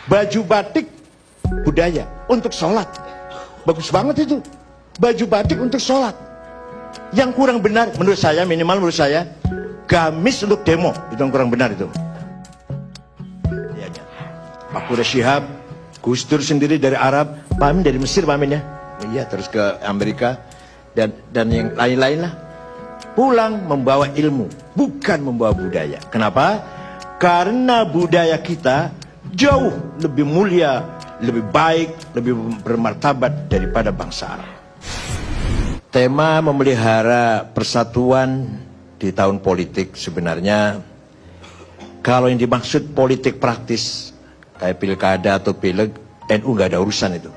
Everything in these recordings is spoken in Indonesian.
Baju batik budaya untuk sholat. Bagus banget itu. Baju batik untuk sholat. Yang kurang benar menurut saya, minimal menurut saya, gamis untuk demo. Itu yang kurang benar itu. Pak Quraish Shihab, Gus Dur sendiri dari Arab, Pak Amin dari Mesir, Pak Amin ya. Iya, terus ke Amerika dan yang lain-lain lah. Pulang membawa ilmu, bukan membawa budaya. Kenapa? Karena budaya kita jauh lebih mulia, lebih baik, lebih bermartabat daripada bangsa Arab. Tema memelihara persatuan di tahun politik sebenarnya, kalau yang dimaksud politik praktis kayak pilkada atau pileg, NU nggak ada urusan itu,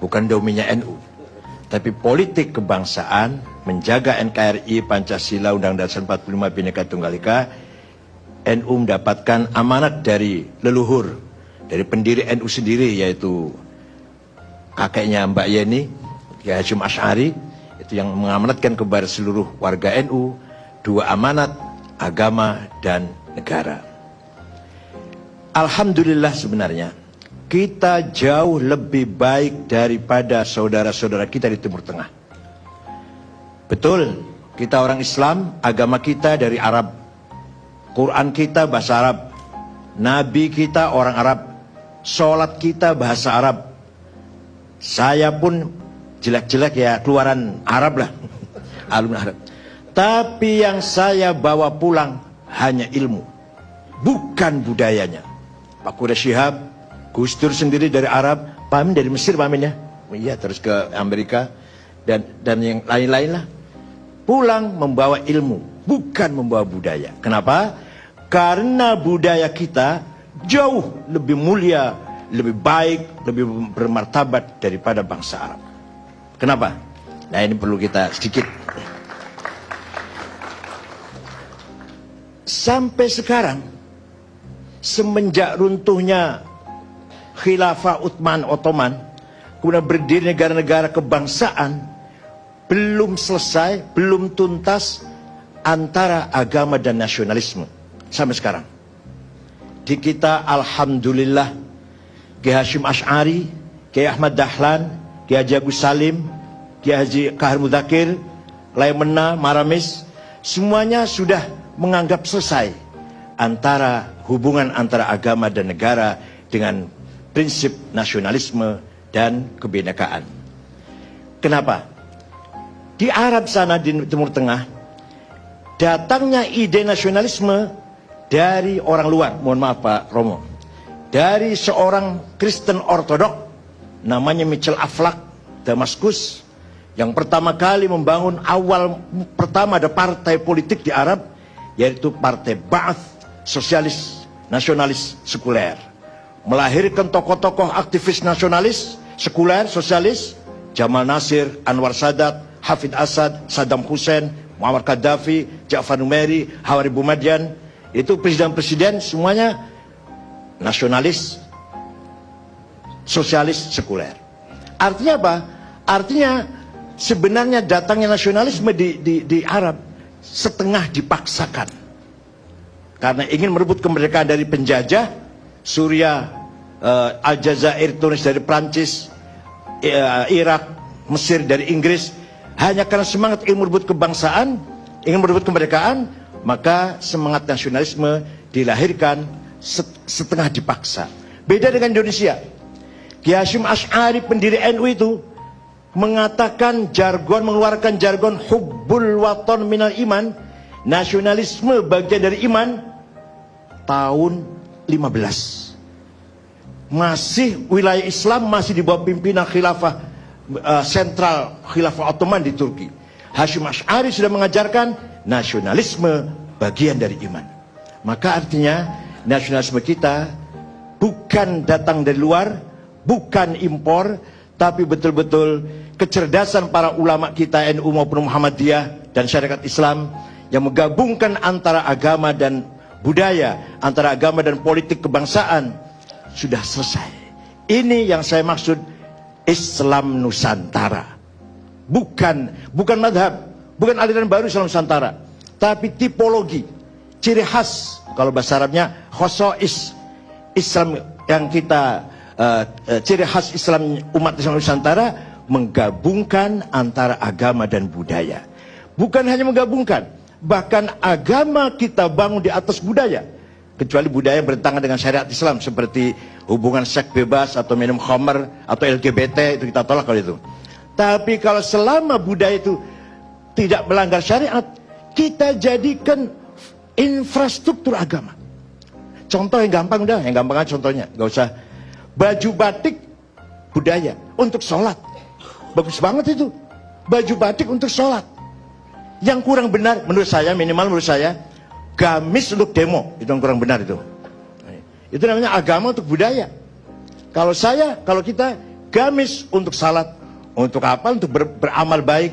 bukan domainnya NU. Tapi politik kebangsaan, menjaga NKRI, Pancasila, Undang-Undang Dasar 45, Bhinneka Tunggal Ika, NU mendapatkan amanat dari leluhur, dari pendiri NU sendiri, yaitu kakeknya Mbak Yeni, Kiai Hasyim Asy'ari, itu yang mengamanatkan kepada seluruh warga NU, 2 amanat, agama dan negara. Alhamdulillah sebenarnya, kita jauh lebih baik daripada saudara-saudara kita di Timur Tengah. Betul, kita orang Islam, agama kita dari Arab, Quran kita bahasa Arab, Nabi kita orang Arab, sholat kita bahasa Arab. Saya pun jelek-jelek ya, keluaran Arab lah, alumni Arab. Tapi yang saya bawa pulang hanya ilmu, bukan budayanya. Pak Quraish Shihab, Gus Dur sendiri dari Arab, Pak Amin dari Mesir, Pak Amin ya. Iya, terus ke Amerika dan yang lain-lain lah. Pulang membawa ilmu, bukan membawa budaya. Kenapa? Karena budaya kita jauh lebih mulia, lebih baik, lebih bermartabat daripada bangsa Arab. Kenapa? Nah, ini perlu kita sedikit. Sampai sekarang, semenjak runtuhnya Khilafah Utsman Ottoman, kemudian berdiri negara-negara kebangsaan, belum selesai, belum tuntas antara agama dan nasionalisme sampai sekarang. Di kita alhamdulillah, Kiai Hasyim Asy'ari, Kiai Ahmad Dahlan, Kiai Haji Agus Salim, Kiai Haji Kahar Mudakir, Laimena, Maramis, semuanya sudah menganggap selesai antara hubungan antara agama dan negara dengan prinsip nasionalisme dan kebinekaan. Kenapa? Di Arab sana, di Timur Tengah, datangnya ide nasionalisme dari orang luar. Mohon maaf Pak Romo, dari seorang Kristen Ortodok namanya Michel Aflaq, Damaskus, yang pertama kali membangun pertama ada partai politik di Arab, yaitu Partai Ba'ath, sosialis, nasionalis, sekuler. Melahirkan tokoh-tokoh aktivis nasionalis, sekuler, sosialis, Jamal Nasir, Anwar Sadat, Hafid Asad, Saddam Hussein, Muammar Gaddafi, Ja'far Numeri, Hawari Boumediene. Itu presiden-presiden semuanya nasionalis, sosialis, sekuler. Artinya apa? Artinya sebenarnya datangnya nasionalisme di Arab setengah dipaksakan. Karena ingin merebut kemerdekaan dari penjajah, Suriah, Aljazair, Tunis dari Prancis, Irak, Mesir dari Inggris. Hanya karena semangat ingin merebut kebangsaan, ingin merebut kemerdekaan, maka semangat nasionalisme dilahirkan setengah dipaksa. Beda dengan Indonesia. Kiai Hasyim Asy'ari, pendiri NU itu, mengatakan jargon, mengeluarkan jargon hubbul waton minal iman, nasionalisme bagian dari iman, tahun 15. Masih wilayah Islam masih di bawah pimpinan khilafah sentral Khilafah Ottoman di Turki. Hasyim Asy'ari sudah mengajarkan nasionalisme bagian dari iman. Maka artinya nasionalisme kita bukan datang dari luar, bukan impor, tapi betul-betul kecerdasan para ulama kita NU maupun Muhammadiyah dan syariat Islam yang menggabungkan antara agama dan budaya, antara agama dan politik kebangsaan sudah selesai. Ini yang saya maksud Islam Nusantara. Bukan madhab, bukan aliran baru Islam Nusantara, tapi tipologi, ciri khas, kalau bahasa Arabnya khosois, yang kita ciri khas Islam umat Islam Nusantara, menggabungkan antara agama dan budaya. Bukan hanya menggabungkan, bahkan agama kita bangun di atas budaya. Kecuali budaya bertentangan dengan syariat Islam, seperti hubungan seks bebas atau minum khamar atau LGBT, itu kita tolak kalau itu. Tapi kalau selama budaya itu tidak melanggar syariat, kita jadikan infrastruktur agama. Contoh yang gampang udah, yang gampang aja contohnya, nggak usah. Baju batik budaya untuk sholat, bagus banget itu. Baju batik untuk sholat. Yang kurang benar menurut saya, minimal menurut saya, gamis untuk demo, itu yang kurang benar itu. Itu namanya agama untuk budaya. Kalau kita gamis untuk salat, untuk apa? Untuk beramal baik.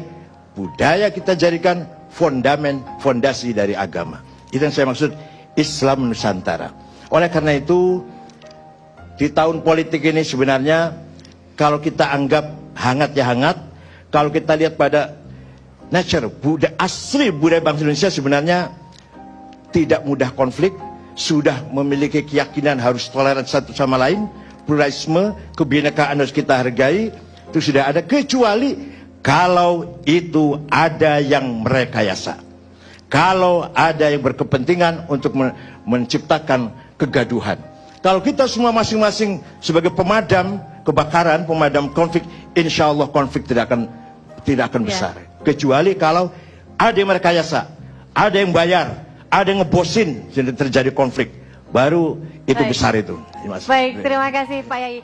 Budaya kita jadikan fondasi dari agama. Itu yang saya maksud Islam Nusantara. Oleh karena itu, di tahun politik ini sebenarnya kalau kita anggap hangat ya hangat, kalau kita lihat pada nature, asli budaya bangsa Indonesia sebenarnya tidak mudah konflik, sudah memiliki keyakinan harus toleran satu sama lain, pluralisme, kebinekaan harus kita hargai, itu sudah ada, kecuali kalau itu ada yang merekayasa. Kalau ada yang berkepentingan untuk menciptakan kegaduhan. Kalau kita semua masing-masing sebagai pemadam kebakaran, pemadam konflik, insya Allah konflik tidak akan besar. Kecuali kalau ada yang merekayasa, ada yang bayar, ada yang ngebosin sehingga terjadi konflik, baru itu besar itu. Baik, terima kasih Pak Yai.